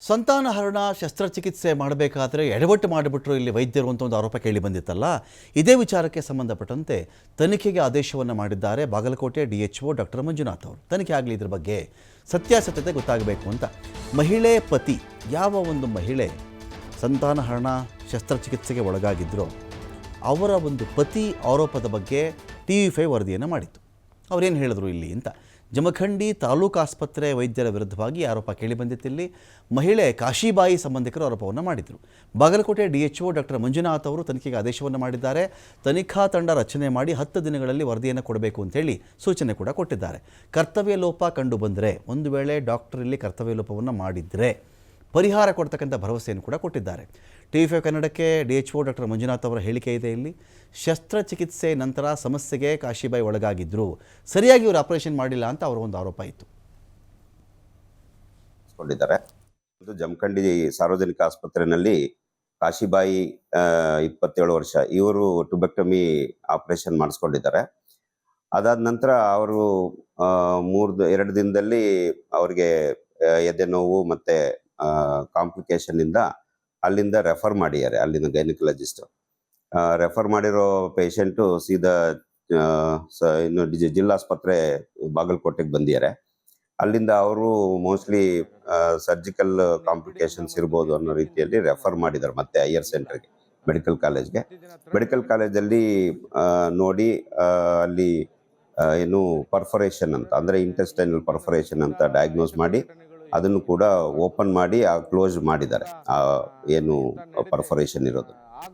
ಸಂತಾನಹರಣ ಶಸ್ತ್ರಚಿಕಿತ್ಸೆ ಮಾಡಬೇಕಾದ್ರೆ ಎಡವಟ್ಟು ಮಾಡಿಬಿಟ್ರು ಇಲ್ಲಿ ವೈದ್ಯರು ಅಂತ ಒಂದು ಆರೋಪ ಕೇಳಿ ಬಂದಿತ್ತಲ್ಲ. ಇದೇ ವಿಚಾರಕ್ಕೆ ಸಂಬಂಧಪಟ್ಟಂತೆ ತನಿಖೆಗೆ ಆದೇಶವನ್ನು ಮಾಡಿದ್ದಾರೆ ಬಾಗಲಕೋಟೆ DHO ಡಾಕ್ಟರ್ ಮಂಜುನಾಥ್ ಅವರು. ತನಿಖೆ ಆಗಲಿ, ಇದ್ರ ಬಗ್ಗೆ ಸತ್ಯಾಸತ್ಯತೆ ಗೊತ್ತಾಗಬೇಕು ಅಂತ. ಮಹಿಳೆ ಪತಿ, ಯಾವ ಒಂದು ಮಹಿಳೆ ಸಂತಾನಹರಣ ಶಸ್ತ್ರಚಿಕಿತ್ಸೆಗೆ ಒಳಗಾಗಿದ್ದರೋ ಅವರ ಒಂದು ಪತಿ ಆರೋಪದ ಬಗ್ಗೆ TV5 ವರದಿಯನ್ನು ಮಾಡಿತ್ತು. ಅವರೇನು ಹೇಳಿದ್ರು ಇಲ್ಲಿ ಅಂತ. ಜಮಖಂಡಿ ತಾಲೂಕು ಆಸ್ಪತ್ರೆ ವೈದ್ಯರ ವಿರುದ್ಧವಾಗಿ ಆರೋಪ ಕೇಳಿಬಂದಿತ್ತಿಲ್ಲಿ. ಮಹಿಳೆ ಕಾಶಿಬಾಯಿ ಸಂಬಂಧಿಕರು ಆರೋಪವನ್ನು ಮಾಡಿದರು. ಬಾಗಲಕೋಟೆ DHO ಡಾಕ್ಟರ್ ಮಂಜುನಾಥ್ ಅವರು ತನಿಖೆಗೆ ಆದೇಶವನ್ನು ಮಾಡಿದ್ದಾರೆ. ತನಿಖಾ ತಂಡ ರಚನೆ ಮಾಡಿ 10 ದಿನಗಳಲ್ಲಿ ವರದಿಯನ್ನು ಕೊಡಬೇಕು ಅಂತೇಳಿ ಸೂಚನೆ ಕೂಡ ಕೊಟ್ಟಿದ್ದಾರೆ. ಕರ್ತವ್ಯ ಲೋಪ ಕಂಡು ಬಂದರೆ, ಒಂದು ವೇಳೆ ಡಾಕ್ಟರ್ ಇಲ್ಲಿ ಕರ್ತವ್ಯ ಲೋಪವನ್ನು ಮಾಡಿದರೆ ಪರಿಹಾರ ಕೊಡ್ತಕ್ಕಂಥ ಭರವಸೆಯನ್ನು ಕೂಡ ಕೊಟ್ಟಿದ್ದಾರೆ. TV5 ಕನ್ನಡಕ್ಕೆ DHO ಡಾಕ್ಟರ್ ಮಂಜುನಾಥ್ ಅವರ ಹೇಳಿಕೆ ಇದೆ ಇಲ್ಲಿ. ಶಸ್ತ್ರಚಿಕಿತ್ಸೆ ನಂತರ ಸಮಸ್ಯೆಗೆ ಕಾಶಿಬಾಯಿ ಒಳಗಾಗಿದ್ದರು, ಸರಿಯಾಗಿ ಇವರು ಆಪರೇಷನ್ ಮಾಡಿಲ್ಲ ಅಂತ ಅವರ ಒಂದು ಆರೋಪ ಇತ್ತು. ಜಮಖಂಡಿ ಸಾರ್ವಜನಿಕ ಆಸ್ಪತ್ರೆಯಲ್ಲಿ ಕಾಶಿಬಾಯಿ 27 ವರ್ಷ, ಇವರು ಟ್ಯೂಬೆಕ್ಟಮಿ ಆಪರೇಷನ್ ಮಾಡಿಸ್ಕೊಂಡಿದ್ದಾರೆ. ಅದಾದ ನಂತರ ಅವರು 2 ದಿನದಲ್ಲಿ ಅವರಿಗೆ ಎದೆ ನೋವು ಮತ್ತೆ ಕಾಂಪ್ಲಿಕೇಶನ್ ಇಂದ ಅಲ್ಲಿಂದ ರೆಫರ್ ಮಾಡಿದ್ದಾರೆ. ಅಲ್ಲಿನ ಗೈನಕಾಲಜಿಸ್ಟ್ ರೆಫರ್ ಮಾಡಿರೋ ಪೇಷಂಟು ಸೀದಾ ಇನ್ನು ಜಿಲ್ಲಾಸ್ಪತ್ರೆ ಬಾಗಲಕೋಟೆಗೆ ಬಂದಿದ್ದಾರೆ. ಅಲ್ಲಿಂದ ಅವರು ಮೋಸ್ಟ್ಲಿ ಸರ್ಜಿಕಲ್ ಕಾಂಪ್ಲಿಕೇಶನ್ಸ್ ಇರ್ಬೋದು ಅನ್ನೋ ರೀತಿಯಲ್ಲಿ ರೆಫರ್ ಮಾಡಿದ್ದಾರೆ ಮತ್ತೆ ಹೈಯರ್ ಸೆಂಟರ್ಗೆ, ಮೆಡಿಕಲ್ ಕಾಲೇಜ್ಗೆ. ಮೆಡಿಕಲ್ ಕಾಲೇಜಲ್ಲಿ ನೋಡಿ ಅಲ್ಲಿ ಏನು ಪರ್ಫರೇಷನ್ ಅಂತ, ಅಂದರೆ ಇಂಟೆಸ್ಟೈನಲ್ ಪರ್ಫರೇಷನ್ ಅಂತ ಡಯಾಗ್ನೋಸ್ ಮಾಡಿ ಅದನ್ನು ಕೂಡ ಓಪನ್ ಮಾಡಿ ಕ್ಲೋಸ್ ಮಾಡಿದ್ದಾರೆ, ಏನು ಪರ್ಫರೇಷನ್ ಇರೋದು.